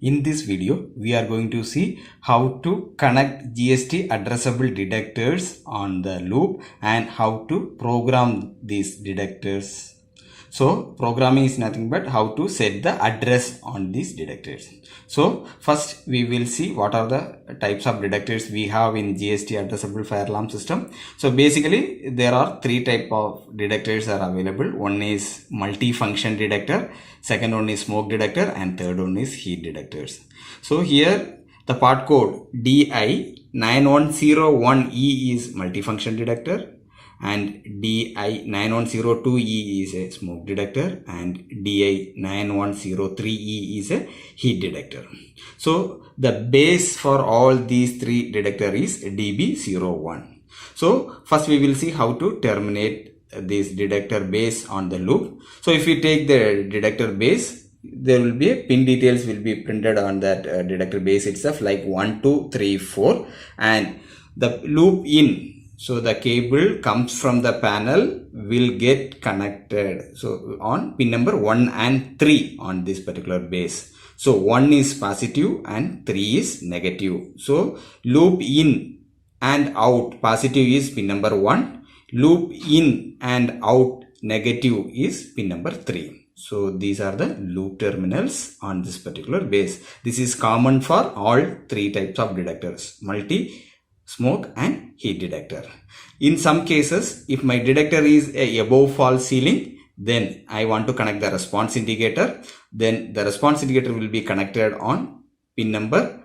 In this video, we are going to see how to connect GST addressable detectors on the loop and how to program these detectors. So, programming is nothing but how to set the address on these detectors. So, first we will see what are the types of detectors we have in GST addressable fire alarm system. So, basically there are three types of detectors are available. One is multi-function detector, second one is smoke detector, and third one is heat detectors. So, here the part code DI9101E is multi-function detector, and DI9102E is a smoke detector, and DI9103E is a heat detector. So the base for all these three detector is DB01. So first we will see how to terminate this detector base on the loop. So if we take the detector base, there will be a pin details will be printed on that detector base itself, like 1, 2, 3, 4, and the loop in. So the cable comes from the panel will get connected. So on pin number 1 and 3 on this particular base. So 1 is positive and 3 is negative. So loop in and out positive is pin number 1. Loop in and out negative is pin number 3. So these are the loop terminals on this particular base. This is common for all three types of detectors: multi, smoke, and heat detector. In some cases, if my detector is a above false ceiling, then I want to connect the response indicator. Then the response indicator will be connected on pin number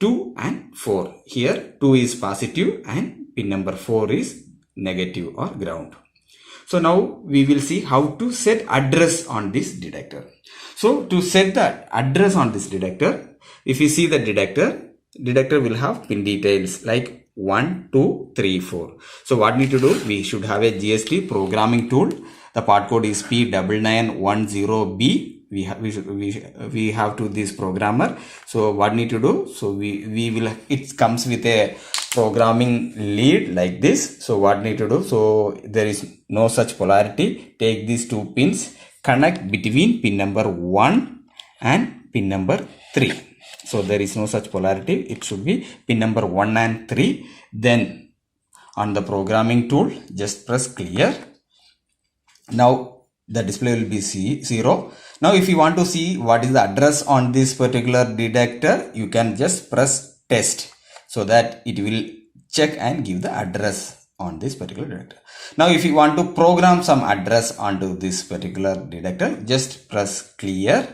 2 and 4. Here 2 is positive and pin number 4 is negative or ground. So now we will see how to set address on this detector. So to set the address on this detector, if you see the detector will have pin details like 1, 2, 3, 4. So what we need to do, we should have a GST programming tool. The part code is P9910B. We have to this programmer. So what need to do, so we will, it comes with a programming lead like this. So what need to do, so there is no such polarity. Take these two pins, connect between pin number 1 and pin number 3. So there is no such polarity. It should be pin number 1 and 3. Then on the programming tool, just press clear. Now the display will be 0. Now if you want to see what is the address on this particular detector, you can just press test, so that it will check and give the address on this particular detector. Now if you want to program some address onto this particular detector, just press clear.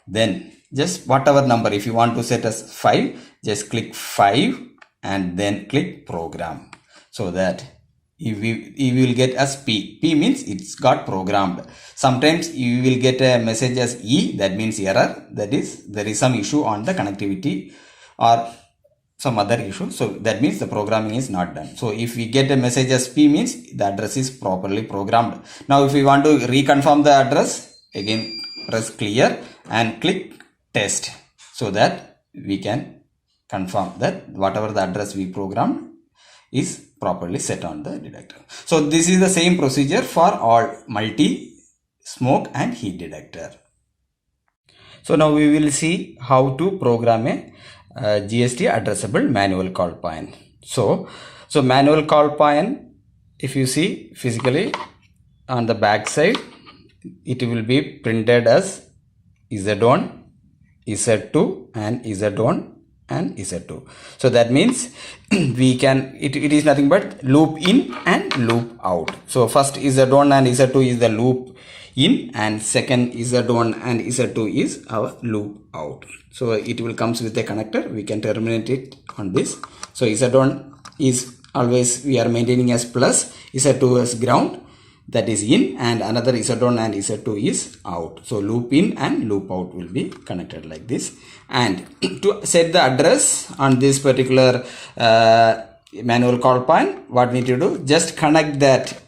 Then just whatever number, if you want to set as 5, just click 5 and then click program, so that you will get as P. P means it's got programmed. Sometimes you will get a message as E, that means error, that is there is some issue on the connectivity or some other issue. So that means the programming is not done. So if we get a message as P, means the address is properly programmed. Now if we want to reconfirm the address, again press clear and click test, so that we can confirm that whatever the address we programmed is properly set on the detector. So this is the same procedure for all multi, smoke, and heat detector. So now we will see how to program a GST addressable manual call point. So manual call point, if you see physically on the back side, it will be printed as Z1, Z2, and Z1 and Z2. So that means we can, it is nothing but loop in and loop out. So first Z1 and Z2 is the loop in, and second Z1 and Z2 is our loop out. So it will comes with a connector. We can terminate it on this. So Z1 is always we are maintaining as plus, Z2 as ground, that is in, and another Z1 and Z2 is out. So loop in and loop out will be connected like this. And to set the address on this particular manual call point, what we need to do, just connect that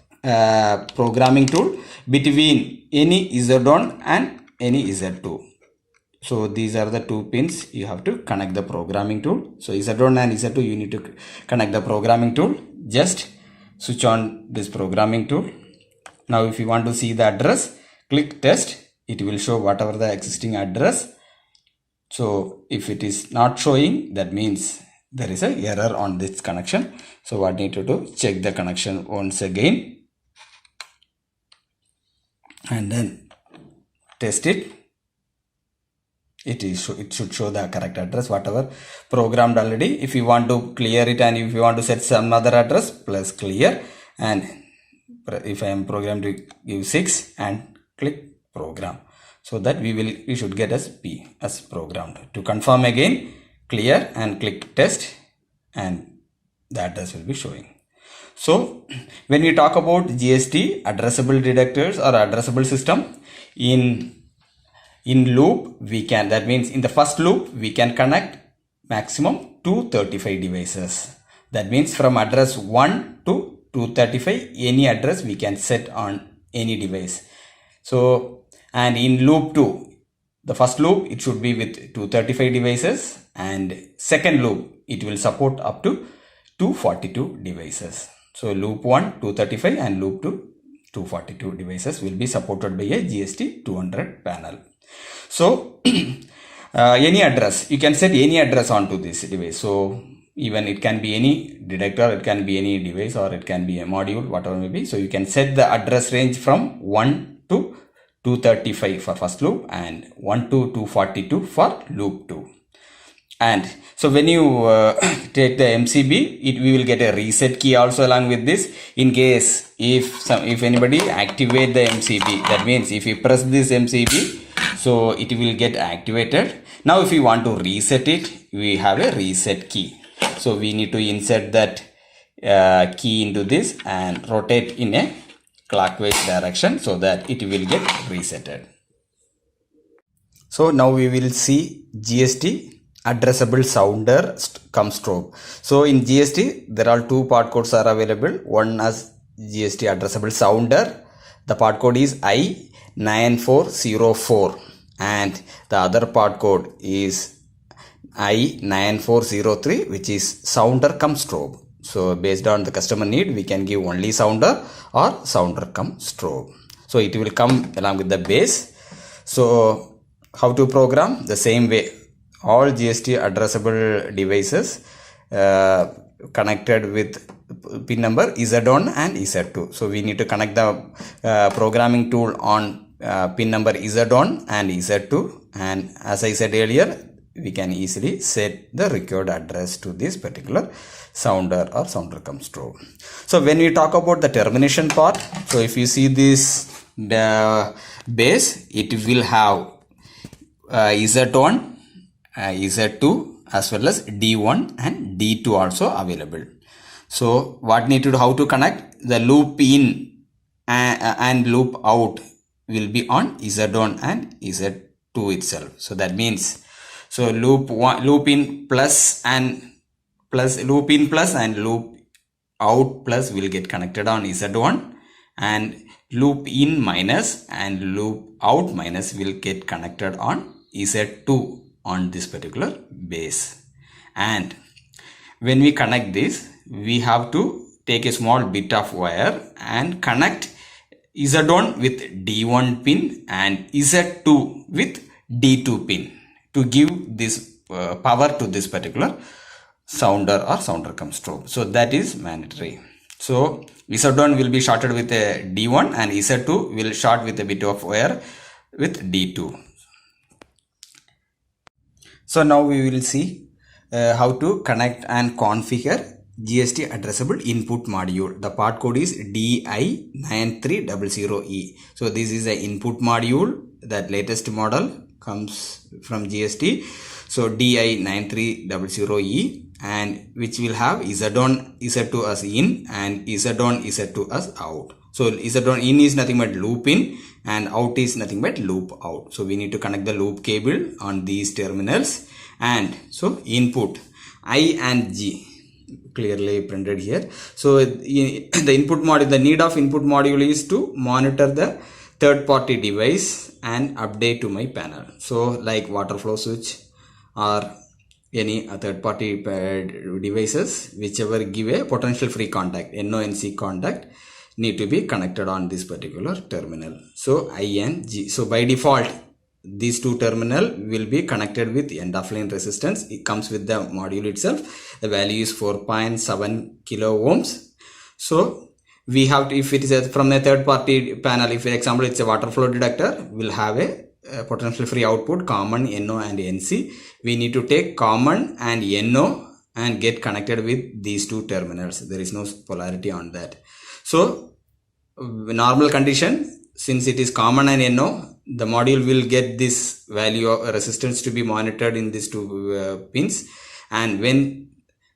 programming tool between any Z1 and any Z2. So these are the two pins you have to connect the programming tool. So Z1 and Z2 you need to connect the programming tool. Just switch on this programming tool. Now if you want to see the address, click test. It will show whatever the existing address So if it is not showing, that means there is a error on this connection. So what need to do, check the connection once again and then test it. It should show the correct address whatever programmed already. If you want to clear it and if you want to set some other address, plus clear, and if I am programmed to give 6 and click program, so that we should get as P as programmed. To confirm again, clear and click test, and the address will be showing. So when we talk about GST addressable detectors or addressable system, in loop we can, that means in the first loop we can connect maximum 235 devices. That means from address 1 to 235 any address we can set on any device. So, and in loop 2, the first loop it should be with 235 devices, and second loop it will support up to 242 devices. So loop 1 235 and loop 2 242 devices will be supported by a GST 200 panel. So any address, you can set any address onto this device. So even it can be any detector, it can be any device, or it can be a module, whatever may be. So you can set the address range from 1 to 235 for first loop and 1 to 242 for loop 2. And so when you take the MCB, we will get a reset key also along with this. In case if anybody activate the MCB, that means if you press this MCB, so it will get activated. Now if you want to reset it, we have a reset key. So we need to insert that key into this and rotate in a clockwise direction so that it will get resetted. So now we will see GST addressable sounder cum strobe. So in GST there are two part codes are available. One as GST addressable sounder, the part code is I9404, and the other part code is I9403, which is sounder cum strobe. So based on the customer need, we can give only sounder or sounder cum strobe. So it will come along with the base. So how to program? The same way. All GST addressable devices connected with pin number Z1 and Z2. So we need to connect the programming tool on pin number Z1 and Z2, and as I said earlier, we can easily set the required address to this particular sounder or sounder cum strobe. So when we talk about the termination part, so if you see this base, it will have Z1, Z2 as well as D1 and D2 also available. So what need to do, how to connect? The loop in and loop out will be on Z1 and Z2 itself. So that means, so loop in plus and loop in plus and loop out plus will get connected on Z1, and loop in minus and loop out minus will get connected on Z2 on this particular base. And when we connect this, we have to take a small bit of wire and connect Z1 with D1 pin and Z2 with D2 pin to give this power to this particular sounder or sounder cum strobe. So that is mandatory. So Z1 will be shorted with a D1 and Z2 will short with a bit of wire with D2. So now we will see how to connect and configure GST addressable input module. The part code is DI9300E. So this is the input module, that latest model comes from GST. So DI9300E, and which will have Z1, Z2 as in and Z1, Z2 as out. So Z1 in is nothing but loop in and out is nothing but loop out. So we need to connect the loop cable on these terminals. And so input I and G clearly printed here. So the input module, the need of input module is to monitor the third party device and update to my panel. So like water flow switch or any third party devices, whichever give a potential free contact, NONC contact, need to be connected on this particular terminal. So I and G. So by default these two terminal will be connected with end of line resistance. It comes with the module itself. The value is 4.7 kilo ohms. So we have to, if it is from a third party panel, if for example it's a water flow detector, will have a potential free output common NO and NC. We need to take common and NO and get connected with these two terminals. There is no polarity on that. So normal condition, since it is common and NO, the module will get this value of resistance to be monitored in these two pins, and when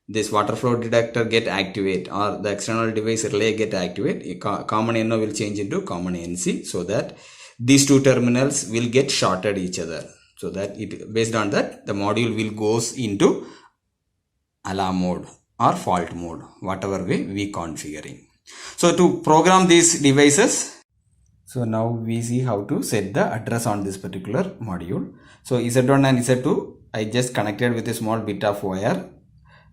this water flow detector get activate or the external device relay get activate, common NO will change into common NC, so that these two terminals will get shorted each other, so that it, based on that, the module will goes into alarm mode or fault mode, whatever way we configuring. So to program these devices, so now we see how to set the address on this particular module. So Z1 and Z2, I just connected with a small bit of wire.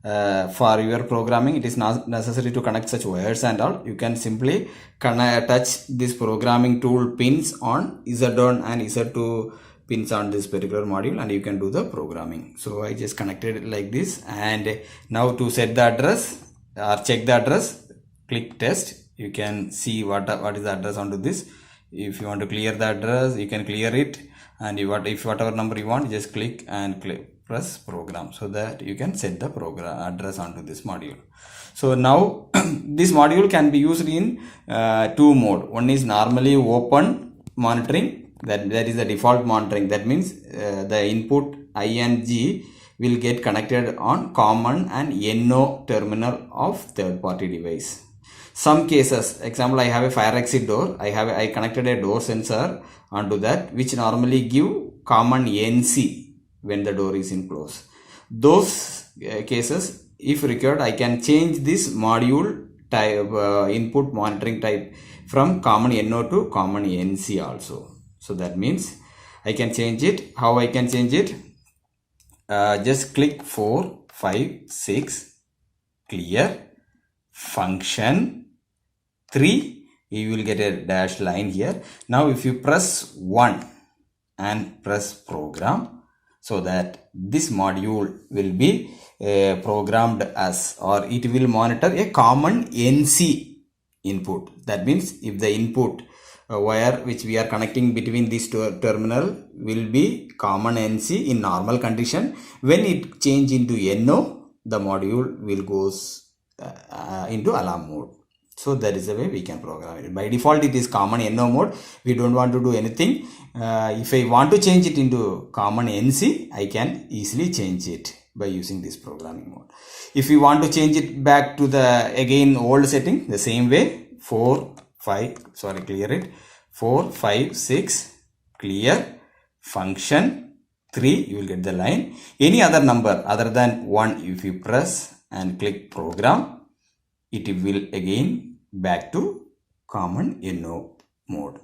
For your programming, it is not necessary to connect such wires and all. You can simply touch this programming tool pins on Z1 and Z2 pins on this particular module, and you can do the programming. So I just connected it like this, and now to set the address or check the address, click test. You can see what is the address onto this. If you want to clear the address, you can clear it, and if whatever number you want, just click and press program, so that you can set the program address onto this module. So now this module can be used in two mode. One is normally open monitoring, that is the default monitoring. That means the input I and G will get connected on common and NO terminal of third party device. Some cases, example, I have a fire exit door. I connected a door sensor onto that, which normally give common NC when the door is in close. Those cases, if required, I can change this module type input monitoring type from common NO to common NC also. So that means I can change it. How I can change it? Just click 4, 5, 6, clear, function 3, you will get a dashed line here. Now if you press 1 and press program, so that this module will be programmed as, or it will monitor a common NC input. That means if the input wire which we are connecting between these two terminal will be common NC in normal condition, when it change into NO, the module will goes into alarm mode. So that is the way we can program it. By default it is common NO mode. We don't want to do anything. If I want to change it into common NC, I can easily change it by using this programming mode. If you want to change it back to the again old setting, the same way, 4, 5, clear it, 4, 5, 6, clear, function 3, you will get the line. Any other number other than 1, if you press and click program, it will again back to common NO mode.